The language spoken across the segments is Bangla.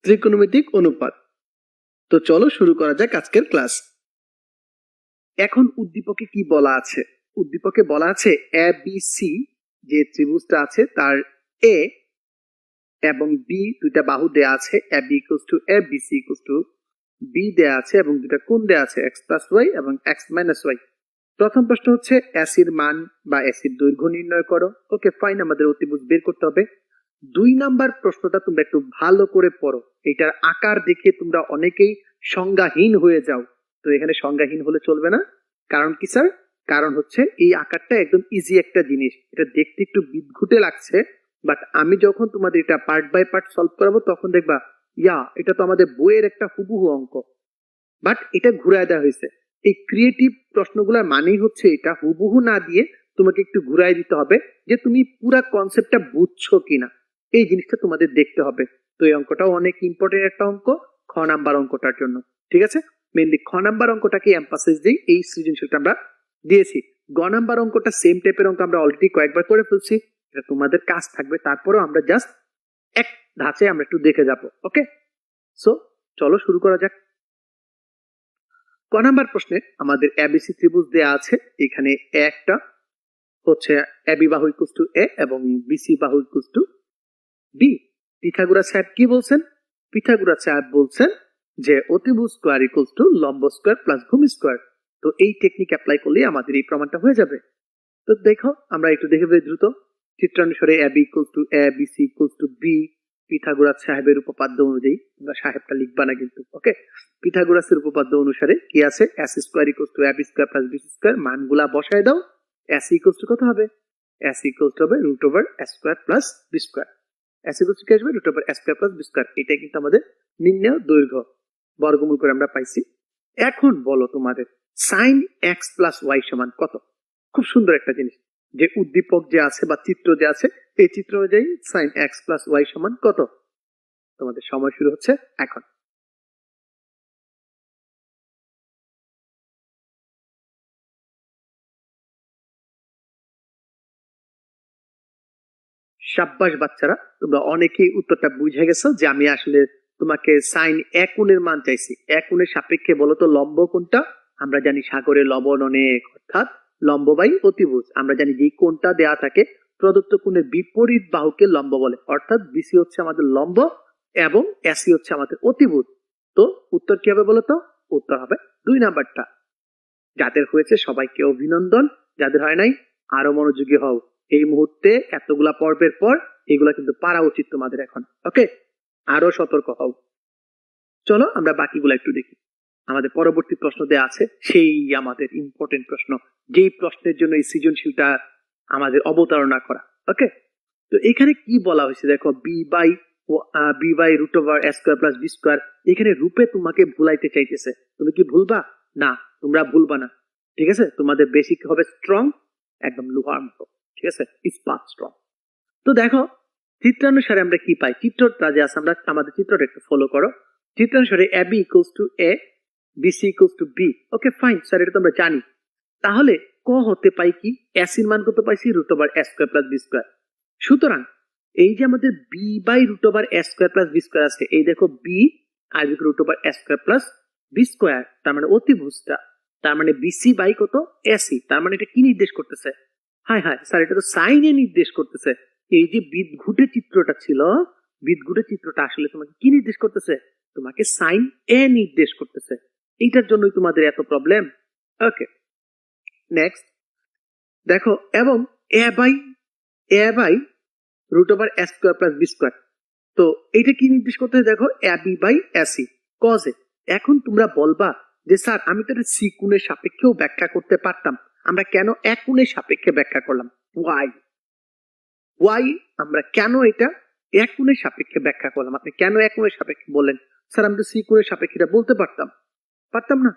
ত্রিকোণমিতিক অনুপাত। তো চলো শুরু করা যাক আজকের ক্লাস। এখন উদ্দীপকে কি বলা আছে? উদ্দীপকে বলা আছে এ বি সি যে ত্রিভুজটা আছে তার এ এবং বি দুইটা বাহু দেয়া আছে, A B equals to A, B C equals to B দেয়া আছে এবং দুইটা কোণ দেয়া আছে এক্স প্লাস ওয়াই এবং এক্স মাইনাস ওয়াই। প্রথম প্রশ্ন হচ্ছে এসির মান বা এসির দৈর্ঘ্য নির্ণয় করো। ওকে ফাইন, আমাদের অতিভুজ বের করতে হবে। 2 নাম্বার প্রশ্নটা তোমরা একটু ভালো করে পড়ো, এটার আকার দেখে তোমরা অনেকেই সংজ্ঞাহীন হয়ে যাও। তো এখানে সংজ্ঞাহীন হলে চলবে না। কারণ কি স্যার? কারণ হচ্ছে এই আকারটা একদম ইজি একটা জিনিস, এটা দেখতে একটু বিদঘুটে লাগছে, বাট আমি যখন তোমাদের এটা পার্ট বাই পার্ট সলভ করাবো তখন দেখবা এটা তো আমাদের বইয়ের একটা হুবহু অঙ্ক, বাট এটা ঘুরায় দেওয়া হয়েছে। এই ক্রিয়েটিভ প্রশ্নগুলোর মানেই হচ্ছে এটা হুবহু না দিয়ে তোমাকে একটু ঘুরাই দিতে হবে যে তুমি পুরা কনসেপ্টটা বুঝছো কিনা, এই জিনিসটা তোমাদের দেখতে হবে। তো এই অঙ্কটাও অনেক ইম্পর্টেন্ট একটা অঙ্ক, খ নাম্বার অঙ্কটার জন্য। ঠিক আছে, মেনলি খ নাম্বার অঙ্কটাকে এমফাসিস দিই, এই সৃজনশীলটা আমরা দিয়েছি। গ নাম্বার অঙ্কটা সেম টাইপের অঙ্ক আমরা অলরেডি কয়েকবার করে ফেলছি, এটা তোমাদের কাজ থাকবে, তারপরেও আমরা জাস্ট এক ধাঁচে আমরা একটু দেখে যাব। ওকে, সো চলো শুরু করা যাক। ক নাম্বার প্রশ্নে আমাদের এবিসি ত্রিভুজ দেয়া আছে, এখানে একটা হচ্ছে এবি বাহু ইকুয়ালস টু এ এবং বিসি বাহু ইকুয়ালস টু বি। পিথাগোরাস সাহেব কি বলছেন? পিথাগোরাস সাহেব বলছেন যে অতিভুজ স্কয়ার ইকুয়ালস টু লম্ব স্কয়ার প্লাস ভূমি স্কয়ার। তো এই টেকনিক অ্যাপ্লাই করলে আমাদের এই প্রমাণটা হয়ে যাবে। তো দেখো আমরা একটু দেখে ফেলি দ্রুত। চিত্রানুসারে AB equals to A, BC equals to B. Pythagoras সাহেবের উপপাদ্য অনুযায়ী, তোমরা সাহেবটা লিখবা না কিন্তু, ওকে। পিথাগোরাসের উপপাদ্য অনুসারে কি আছে? S square equals to AB square plus BC square. মানগুলা বসায় দাও। এস ইকুয়ালস টু কত হবে? এস ইকুয়ালস টু হবে root over S square plus B square. S equals to কি আসবে? Root over S square plus B square. এটা কিন্তু আমাদের নির্ণেয় দৈর্ঘ্য, বর্গমূল করে আমরা পাইছি। এখন বলো তোমাদের সাইন এক্স প্লাস ওয়াই সমান কত? খুব সুন্দর একটা জিনিস, যে উদ্দীপক যে আছে বা চিত্র যে আছে, এই চিত্র অনুযায়ী সাইন এক্স প্লাস ওয়াই সমান কত? তোমাদের সময় শুরু হচ্ছে এখন। সাব্বাস বাচ্চারা, তোমরা অনেকেই উত্তরটা বুঝে গেছো যে আমি আসলে তোমাকে সাইন এ কোণের মান চাইছি। এ কোণের সাপেক্ষে বলো তো লম্ব কোণটা? আমরা জানি সাগরে লবণ অনেক, অর্থাৎ লম্ব বাই অতিভুজ। আমরা জানি যে কোণটা দেয়া থাকে প্রদত্ত কোণের বিপরীত বাহুকে লম্ব বলে, অর্থাৎ বিসি হচ্ছে আমাদের লম্ব এবং এসি হচ্ছে আমাদের অতিভুজ। তো উত্তর কি হবে বলো তো? উত্তর হবে 2 নাম্বারটা। যাদের হয়েছে সবাইকে অভিনন্দন, যাদের হয় নাই আরো মনোযোগী হও। এই মুহূর্তে এতগুলা পর্বের পর এগুলা কিন্তু পারা উচিত তোমাদের এখন। ওকে, আরো সতর্ক হও। চলো আমরা বাকিগুলো একটু দেখি। আমাদের পরবর্তী প্রশ্ন দেয়া আছে, সেই আমাদের ইম্পর্টেন্ট প্রশ্ন, যেই প্রশ্নের জন্য এই সৃজনশীলটা আমাদের অবতারণা করা। ওকে, তো এখানে কি বলা হয়েছে দেখো, b by root over A square plus B square. এখানে রূপে তোমাকে ভুলাইতে চাইতেছে, তুমি কি ভুলবা? না, তোমরা ভুলবা না। ঠিক আছে, তোমাদের বেসিক হবে স্ট্রং, একদম লোহার মতো। ঠিক আছে, ইস্পাত স্ট্রং। তো দেখো চিত্রানুসারে আমরা কি পাই, চিত্রটা যে আছে, আমরা আমাদের চিত্রটা একটু ফলো করো। চিত্রানুসারে A B equals to A, BC equals to B. Okay fine sir, এটা তো আমরা জানি। তাহলে ক হতে পাই কি? এসির মান কত পাইছি? রুট ওভার এ স্কয়ার প্লাস বি স্কয়ার। সুতরাং এই যে আমাদের b by root over A square plus B square আছে, এই দেখো বি আর রুট ওভার এ স্কয়ার প্লাস বি স্কয়ার, তার মানে অতিভুজটা, তার মানে বিসি বাই কত? এসি। তার মানে এটা কি নির্দেশ করতেছে? হাই হাই স্যার, এটা তো সাইনে নির্দেশ করতেছে। এই যে বিদঘুটে চিত্রটা ছিল, বিদঘুটে চিত্রটা আসলে তোমাকে কি নির্দেশ করতেছে? তোমাকে সাইন এ নির্দেশ করতেছে। এইটার জন্যই তোমাদের এত প্রবলেম। ওকে, নেক্সট দেখো, এবং A by root over A square plus B square. তো এইটা কি নির্দেশ করতে? দেখো A B by AC cos A. এখন তোমরা বলবা যে স্যার আমি তো এটা সি কোণের সাপেক্ষেও ব্যাখ্যা করতে পারতাম, আমরা কেন এক কোণের সাপেক্ষে ব্যাখ্যা করলাম? ওয়াই আমরা কেন এটা এক কোণের সাপেক্ষে ব্যাখ্যা করলাম? আপনি কেন এক কোণের সাপেক্ষে বললেন? স্যার আমি তো সি কোণের সাপেক্ষে এটা বলতে পারতাম না।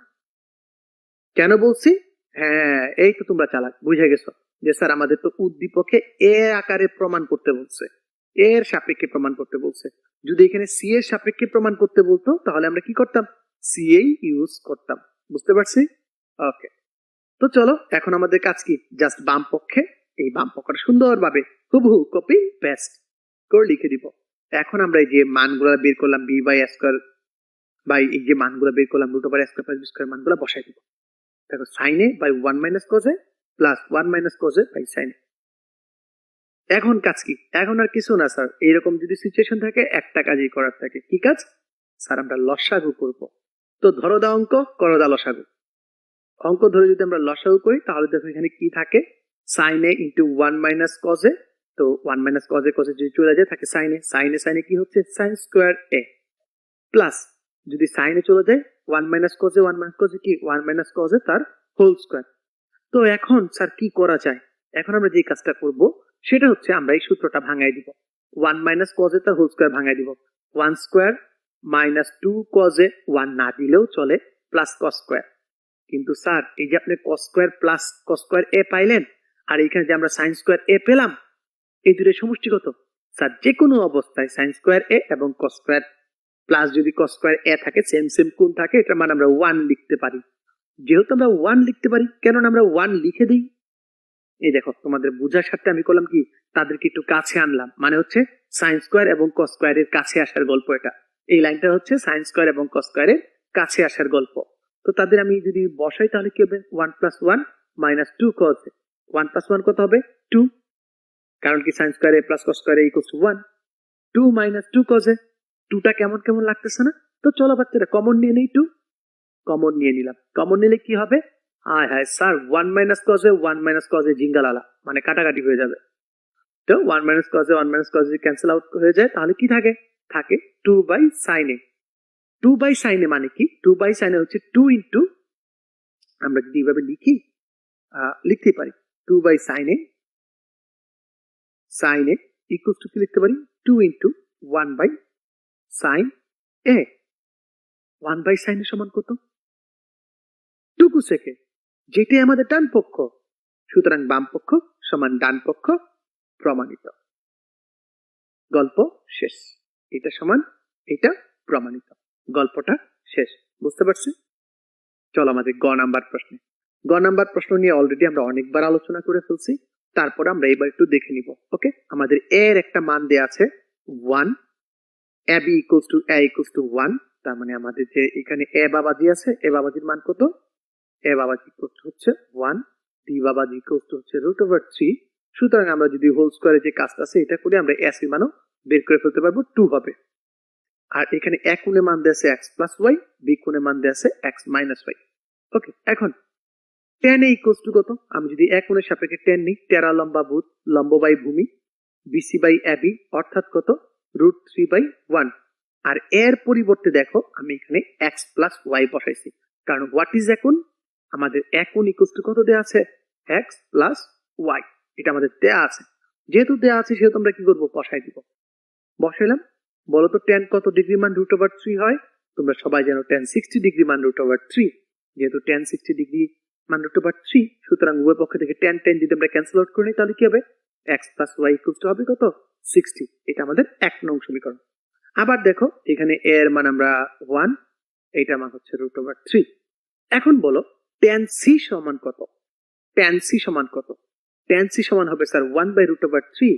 কেন বলছি? হ্যাঁ, এই তো তোমরা চালাক, বুঝে গেছো যে স্যার আমাদের তো উদ্দীপকে এ আকারে প্রমাণ করতে বলছে, এর সাপেক্ষে প্রমাণ করতে বলছে। যদি এখানে সি এর সাপেক্ষে প্রমাণ করতে বলতো তাহলে আমরা কি করতাম? সি এই ইউজ করতাম। বুঝতে পারছি? ওকে, তো চলো এখন আমাদের কাজ কি? জাস্ট বাম পক্ষে এই বাম পক্ষটা সুন্দরভাবে হুবহু কপি পেস্ট করে লিখে দিব। এখন আমরা এই যে মানগুলো বের করলাম বি বাই স্কোয়ার বাই এই যে মানগুলো বের করলাম root over square plus B square মানগুলো বসাই দিব। দেখো sine A by 1 minus cos A plus 1 minus cos A by sine A. এখন কাজ কি? এখন আর কিছু না স্যার, এইরকম যদি সিচুয়েশন থাকে একটা কাজই করার থাকে। কি কাজ? স্যার আমরা লসাগু করব। তো ধরো দা অঙ্ক, করো দা লসাগু। অঙ্ক ধরে যদি আমরা লসাগু করি তাহলে দেখো এখানে কি থাকে, sine a into 1 minus cos a. তো 1 মাইনাস কজ এ যদি চলে যায় থাকে সাইন এ, সাইন এ কি হচ্ছে সাইন স্কোয়ার এ, প্লাস যদি সাইন এ চলে যায় 1 minus cos A, 1 minus cos এ কি 1 মাইনাস কজ এ তার হোল স্কোয়ার। তো এখন স্যার কি করা যায়? এখন আমরা যে কাজটা করব সেটা হচ্ছে আমরা এই সূত্রটা ভাঙাই দিব। 1 মাইনাস কজ এ তার হোল স্কোয়ার ভাঙাই দিব। 1 স্কোয়ার মাইনাস 2 কজ এ, 1 না দিলেও চলে, প্লাস কস স্কোয়ার। কিন্তু স্যার এই যে আপনি cos square plus cos square A পাইলেন, আর এখানে যে আমরা সাইন স্কোয়ার এ পেলাম, এই দুটোর সমষ্টিগত। স্যার যে কোনো অবস্থায় সাইন স্কোয়ার এ এবং কস স্কোয়ার প্লাস যদি কস স্কোয়ার এ থাকে সেম সেম কোণ থাকে, এটা মানে আমরা 1 লিখতে পারি। যেহেতু আমরা 1 লিখতে পারি, কেন আমরা 1 লিখে দিই। এই দেখো তোমাদের বোঝার সাথে আমি করলাম কি, তাদেরকে একটু কাছে আনলাম, মানে হচ্ছে সাইন স্কোয়ার এবং কস স্কোয়ার এর কাছে আসার গল্প এটা। এই লাইনটা হচ্ছে সাইন স্কোয়ার এবং কস স্কোয়ার এর কাছে আসার গল্প। তো তাদের আমি যদি বসাই তাহলে কি হবে, 1 plus 1 minus 2 cause A. 1 plus 1 কত হবে 2, কারণ কি sine square A plus cos square A equals to 1। 2 minus 2 cause এ, 2টা কেমন কেমন লাগতেছে না? তো চলো বাচ্চারা কমন নিয়ে নেই, 2 কমন নিয়ে নিলাম। কমন নিলে কি হবে, হায় হায় sir 1 minus cos A 1 minus cos A জিঙ্গালালা, মানে কাটাকাটি হয়ে যাবে। তো 1 minus cos A 1 minus cos A cancel out হয়ে যায়, তাহলে কি থাকে, থাকে 2 by sine A. 2 by sine A মানে কি, 2 বাই সাইন এ হচ্ছে 2 ইন্টু, আমরা যদি এইভাবে লিখি লিখতে পারি 2 by sine A, sine A equals to কি লিখতে পারি 2 into 1 by sine A. 1 by sine A সমান কত, 2 কোসেকে, যেটাই আমাদের ডান পক্ষ। সুতরাং বাম পক্ষ সমান ডান পক্ষ, প্রমাণিত। গল্প শেষ। এটা সমান এটা প্রমাণিত, গল্পটা শেষ। বুঝতে পারছি? চলো আমাদের গ নাম্বার প্রশ্নে। গ নাম্বার প্রশ্ন নিয়ে অলরেডি আমরা অনেকবার আলোচনা করে ফেলছি, তারপর আমরা এবার একটু দেখে নিব। ওকে, আমাদের এর একটা মান দেয়া আছে 1, A B equals to A equals to 1। তার মানে আমাদের যে এখানে এ বাবাজি আছে, এ বাবাজির মান কত, এ বাবাজি ইকুয়ালস টু হচ্ছে 1, বি বাবাজি ইকুয়ালস টু হচ্ছে রুট ওভার 3। সুতরাং আমরা যদি হোল স্কোয়ারে যে কাজটা আছে এটা করে আমরা এস এর মানও বের করে ফেলতে পারবো, 2 হবে। আর এখানে এ কোণে মান দেয়া আছে x প্লাস ওয়াই, বি কোণে মান দেয়া আছে x মাইনাস ওয়াই। ওকে, এখন tan এ ইকুয়ালস টু কত, আমি যদি এ কোণের সাপেক্ষে tan নিই, টেরা লম্বা ভূত, লম্ব বাই ভূমি, বিসি বাই এবি অর্থাৎ কত রুট 3 বাই 1। আর এর পরিবর্তে দেখো আমি এখানে x প্লাস ওয়াই বসাইছি, কারণ হোয়াট ইজ এ কোণ, আমাদের এ কোণ ইকুয়ালস টু কত দেয়া আছে x প্লাস ওয়াই, এটা আমাদের দেয়া আছে। যেহেতু দেয়া আছে সেহেতু আমরা কি করবো, বসাই দিব। বসাইলাম, বলো তো tan কত ডিগ্রি মান রুট ওভার 3 হয়? তোমরা সবাই জানো tan 60 ডিগ্রি মান রুট ওভার 3। যেহেতু tan 60 ডিগ্রি মান রুট ওভার 3, সুতরাং উভয় পক্ষ থেকে tan tan যদি আমরা ক্যান্সেল আউট করে নিই তাহলে কি হবে, x plus y equals to হবে কত 60। এটা আমাদের 1 নং সমীকরণ। আবার দেখো এখানে a এর মান আমরা 1, এইটার মান হচ্ছে রুট ওভার 3। এখন বলো tan c সমান কত, tan c সমান কত? tan c সমান হবে স্যার 1 বাই রুট ওভার 3,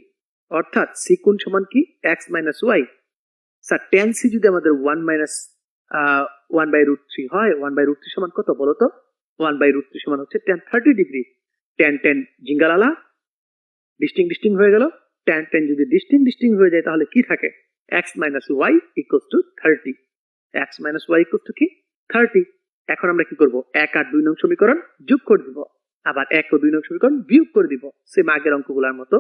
অর্থাৎ c কোণ সমান কি x minus y. Sir tan c যদি আমাদের 1 মাইনাস 1 বাই রুট 3 হয়, 1 বাই রুট 3 সমান কত বলো তো, 1 বাই রুট 3 সমান হচ্ছে tan 30 ডিগ্রি। tan tan জিঙ্গালালা, ডিস্টিং হয়ে গেল। tan tan যদি ডিস্টিং হয়ে যায় তাহলে কি থাকে, x minus y equals to 30। x minus y equals to কি 30। এখন আমরা কি করব, 1 আর 2 নং সমীকরণ যোগ করে দিব, আবার 1 ও 2 নং সমীকরণ বিয়োগ করে দিব, সেম আগের অঙ্কগুলোর মতো।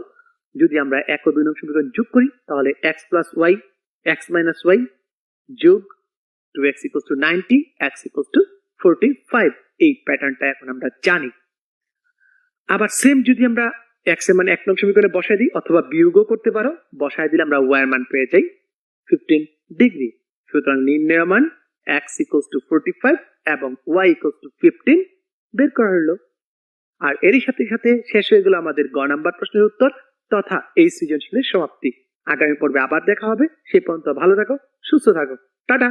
যদি আমরা 1 ও 2 নং সমীকরণ যোগ করি তাহলে x plus y, x minus y যোগ 2x equals to 90, x equals to 45। এই প্যাটার্নটা এখন আমরা জানি। আবার সেম যদি আমরা x এর মান 1 নং সমীকরণে বসায় দিই, অথবা বিয়োগও করতে পারো, বসায় দিলে আমরা y এর মান পেয়ে যাই 15 ডিগ্রি। সুতরাং নির্ণয় মান x ইকুয়ালস টু 45 এবং y ইকুয়ালস টু 15 বের করা হলো। আর এরই সাথে সাথে শেষ হয়ে গেল আমাদের গ নাম্বার প্রশ্নের উত্তর তথা এই সৃজনশীলের সমাপ্তি। আগামী পর্বে আবার দেখা হবে, সেই পর্যন্ত ভালো থাকো, সুস্থ থাকো, টাটা।